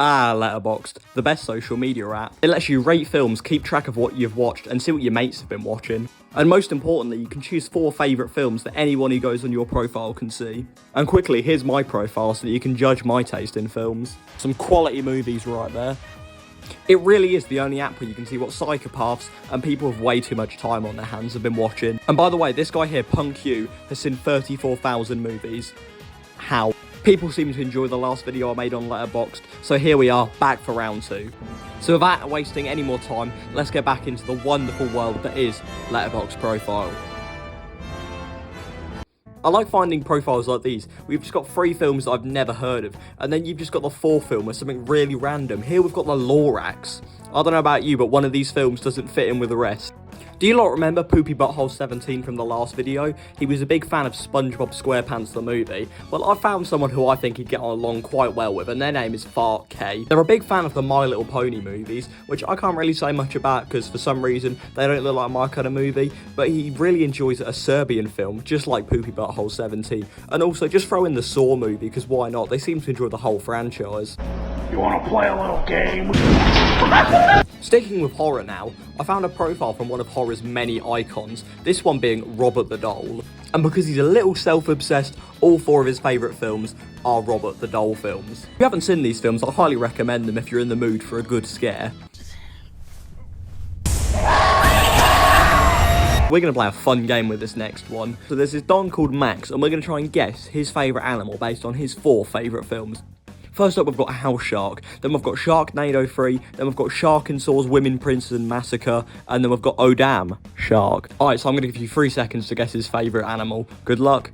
Ah, Letterboxd, the best social media app. It lets you rate films, keep track of what you've watched, and see what your mates have been watching. And most importantly, you can choose 4 favourite films that anyone who goes on your profile can see. And quickly, here's my profile so that you can judge my taste in films. Some quality movies right there. It really is the only app where you can see what psychopaths and people with way too much time on their hands have been watching. And by the way, this guy here, Punk U, has seen 34,000 movies. How? People seem to enjoy the last video I made on Letterboxd, so here we are, back for round 2. So without wasting any more time, let's get back into the wonderful world that is Letterboxd Profile. I like finding profiles like these. We've just got 3 films that I've never heard of, and then you've just got the 4th film with something really random. Here we've got the Lorax. I don't know about you, but one of these films doesn't fit in with the rest. Do you lot remember Poopy Butthole 17 from the last video? He was a big fan of SpongeBob SquarePants the movie. Well, I found someone who I think he'd get on along quite well with, and their name is Fart K. They're a big fan of the My Little Pony movies, which I can't really say much about because for some reason they don't look like my kind of movie, but he really enjoys a Serbian film, just like Poopy Butthole 17. And also, just throw in the Saw movie, because why not? They seem to enjoy the whole franchise. You wanna play a little game? Sticking with horror now, I found a profile from one of horror's many icons, this one being Robert the Doll. And because he's a little self-obsessed, all 4 of his favourite films are Robert the Doll films. If you haven't seen these films, I highly recommend them if you're in the mood for a good scare. We're going to play a fun game with this next one. So there's this Don called Max, and we're going to try and guess his favourite animal based on his 4 favourite films. First up, we've got House Shark, then we've got Sharknado 3, then we've got Shark and Saw's Women, Princes and Massacre, and then we've got Oh Damn, Shark. Alright, so I'm going to give you 3 seconds to guess his favourite animal. Good luck.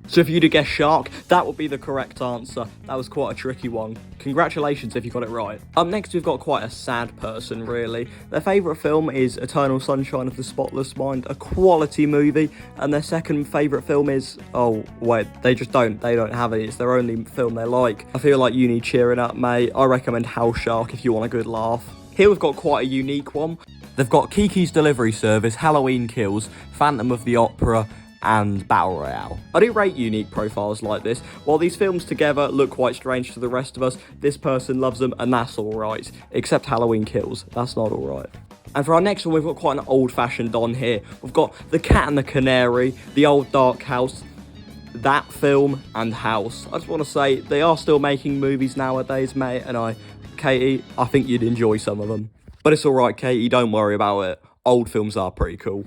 So if you'd have guessed shark, that would be the correct answer. That was quite a tricky one. Congratulations if you got it right. Up next, we've got quite a sad person, really. Their favourite film is Eternal Sunshine of the Spotless Mind, a quality movie, and their second favourite film is... oh, wait, they don't have it. It's their only film they like. I feel like you need cheering up, mate. I recommend House Shark if you want a good laugh. Here we've got quite a unique one. They've got Kiki's Delivery Service, Halloween Kills, Phantom of the Opera, and Battle Royale. I do rate unique profiles like this. While these films together look quite strange to the rest of us, this person loves them and that's alright. Except Halloween Kills, that's not alright. And for our next one, we've got quite an old-fashioned Don here. We've got The Cat and the Canary, The Old Dark House, that film, and House. I just want to say, they are still making movies nowadays, mate, and Katie, I think you'd enjoy some of them. But it's alright, Katie, don't worry about it. Old films are pretty cool.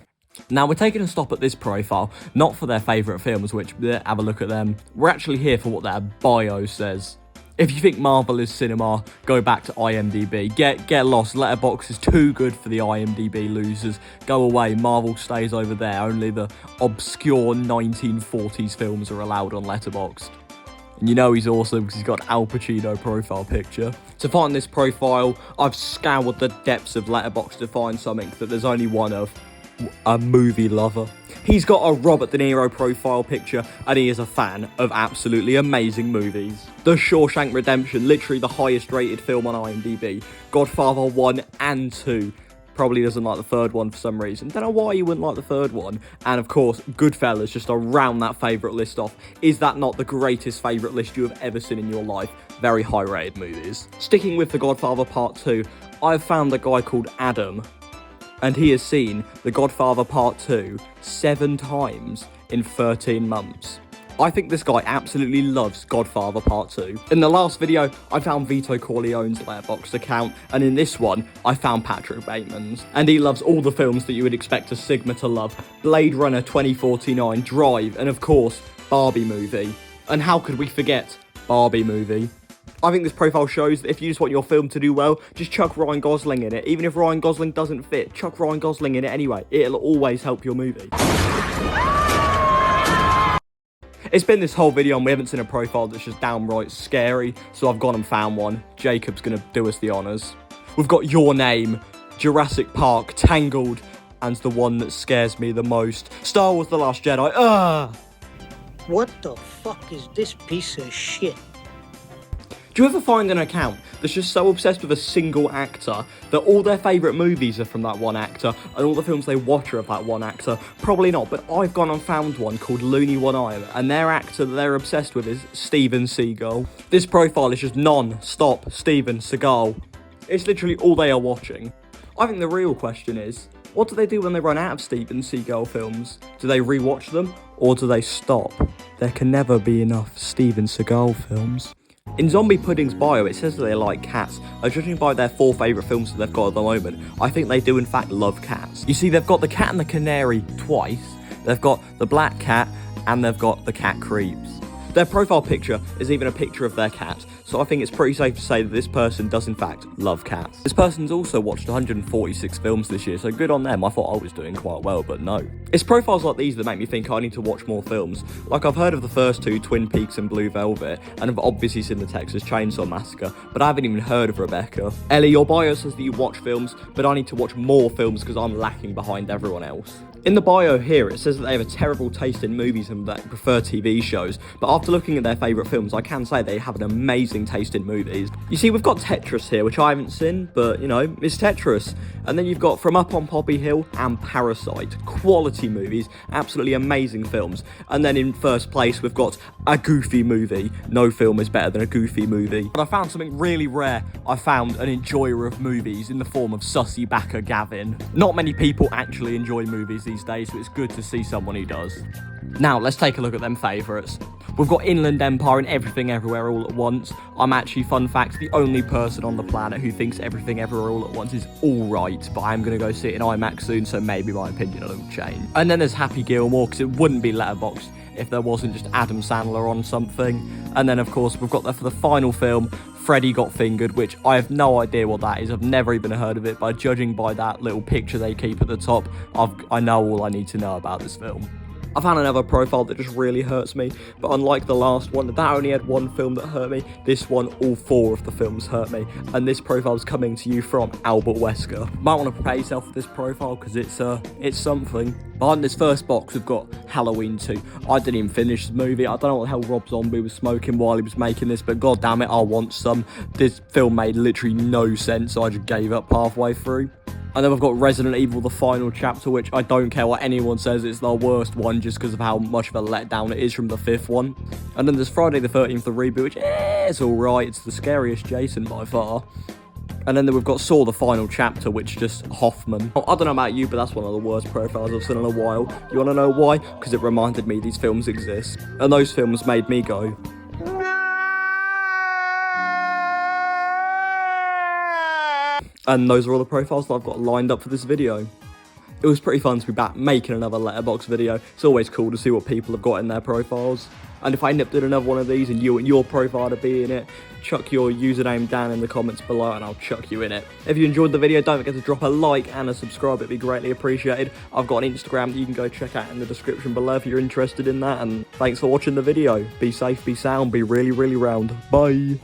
Now, we're taking a stop at this profile, not for their favourite films, which, have a look at them. We're actually here for what their bio says. If you think Marvel is cinema, go back to IMDb. Get lost. Letterboxd is too good for the IMDb losers. Go away. Marvel stays over there. Only the obscure 1940s films are allowed on Letterboxd. And you know he's awesome because he's got an Al Pacino profile picture. To find this profile, I've scoured the depths of Letterboxd to find something that there's only one of. A movie lover. He's got a Robert De Niro profile picture and he is a fan of absolutely amazing movies. The Shawshank Redemption, literally the highest rated film on IMDb. Godfather 1 and 2. Probably doesn't like the 3rd one for some reason. Don't know why you wouldn't like the 3rd one. And of course, Goodfellas, just to round that favourite list off. Is that not the greatest favourite list you have ever seen in your life? Very high rated movies. Sticking with The Godfather Part 2, I've found a guy called Adam, and he has seen The Godfather Part 2 7 times in 13 months. I think this guy absolutely loves Godfather Part 2. In the last video, I found Vito Corleone's Letterboxd account, and in this one, I found Patrick Bateman's. And he loves all the films that you would expect a Sigma to love. Blade Runner 2049, Drive, and of course, Barbie movie. And how could we forget Barbie movie? I think this profile shows that if you just want your film to do well, just chuck Ryan Gosling in it. Even if Ryan Gosling doesn't fit, chuck Ryan Gosling in it anyway. It'll always help your movie. It's been this whole video and we haven't seen a profile that's just downright scary, so I've gone and found one. Jacob's gonna do us the honours. We've got Your Name, Jurassic Park, Tangled, and the one that scares me the most, Star Wars The Last Jedi. What the fuck is this piece of shit? Do you ever find an account that's just so obsessed with a single actor that all their favourite movies are from that one actor and all the films they watch are of that one actor? Probably not, but I've gone and found one called Looney One Eye, and their actor that they're obsessed with is Steven Seagal. This profile is just non-stop Steven Seagal. It's literally all they are watching. I think the real question is, what do they do when they run out of Steven Seagal films? Do they rewatch them, or do they stop? There can never be enough Steven Seagal films. In Zombie Pudding's bio, it says that they like cats. Judging by their 4 favourite films that they've got at the moment, I think they do in fact love cats. You see, they've got The Cat and the Canary twice, they've got The Black Cat, and they've got The Cat Creeps. Their profile picture is even a picture of their cat, so I think it's pretty safe to say that this person does in fact love cats. This person's also watched 146 films this year, so good on them. I thought I was doing quite well, but no. It's profiles like these that make me think I need to watch more films. Like, I've heard of the first 2, Twin Peaks and Blue Velvet, and I've obviously seen the Texas Chainsaw Massacre, but I haven't even heard of Rebecca. Ellie, your bio says that you watch films, but I need to watch more films because I'm lacking behind everyone else. In the bio here, it says that they have a terrible taste in movies and that they prefer TV shows, but after looking at their favourite films, I can say they have an amazing taste in movies. You see, we've got Tetris here, which I haven't seen, but, you know, it's Tetris. And then you've got From Up on Poppy Hill and Parasite. Quality movies, absolutely amazing films. And then in first place, we've got a goofy movie. No film is better than a goofy movie. But I found something really rare. I found an enjoyer of movies in the form of Sussy Backer Gavin. Not many people actually enjoy movies these days, so it's good to see someone who does. Now, let's take a look at them favourites. We've got Inland Empire and Everything Everywhere All at Once. I'm actually, fun fact, the only person on the planet who thinks Everything Everywhere All at Once is alright, but I'm going to go see it in IMAX soon, so maybe my opinion will change. And then there's Happy Gilmore, because it wouldn't be Letterboxd if there wasn't just Adam Sandler on something. And then, of course, we've got there for the final film, Freddy Got Fingered, which I have no idea what that is. I've never even heard of it, but judging by that little picture they keep at the top, I know all I need to know about this film. I found another profile that just really hurts me, but unlike the last one, that only had one film that hurt me, this one, all 4 of the films hurt me, and this profile is coming to you from Albert Wesker. Might want to prepare yourself for this profile, because it's something. Behind this first box, we've got Halloween 2. I didn't even finish the movie. I don't know what the hell Rob Zombie was smoking while he was making this, but god damn it, I want some. This film made literally no sense, so I just gave up halfway through. And then we've got Resident Evil, the final chapter, which I don't care what anyone says, it's the worst one just because of how much of a letdown it is from the 5th one. And then there's Friday the 13th, the reboot, which is alright, it's the scariest Jason by far. And then we've got Saw, the final chapter, which just Hoffman. I don't know about you, but that's one of the worst profiles I've seen in a while. You want to know why? Because it reminded me these films exist. And those films made me go... And those are all the profiles that I've got lined up for this video. It was pretty fun to be back making another Letterboxd video. It's always cool to see what people have got in their profiles. And if I end up doing another one of these and you want your profile to be in it, chuck your username down in the comments below and I'll chuck you in it. If you enjoyed the video, don't forget to drop a like and a subscribe, it'd be greatly appreciated. I've got an Instagram that you can go check out in the description below if you're interested in that. And thanks for watching the video. Be safe, be sound, be really, really round. Bye.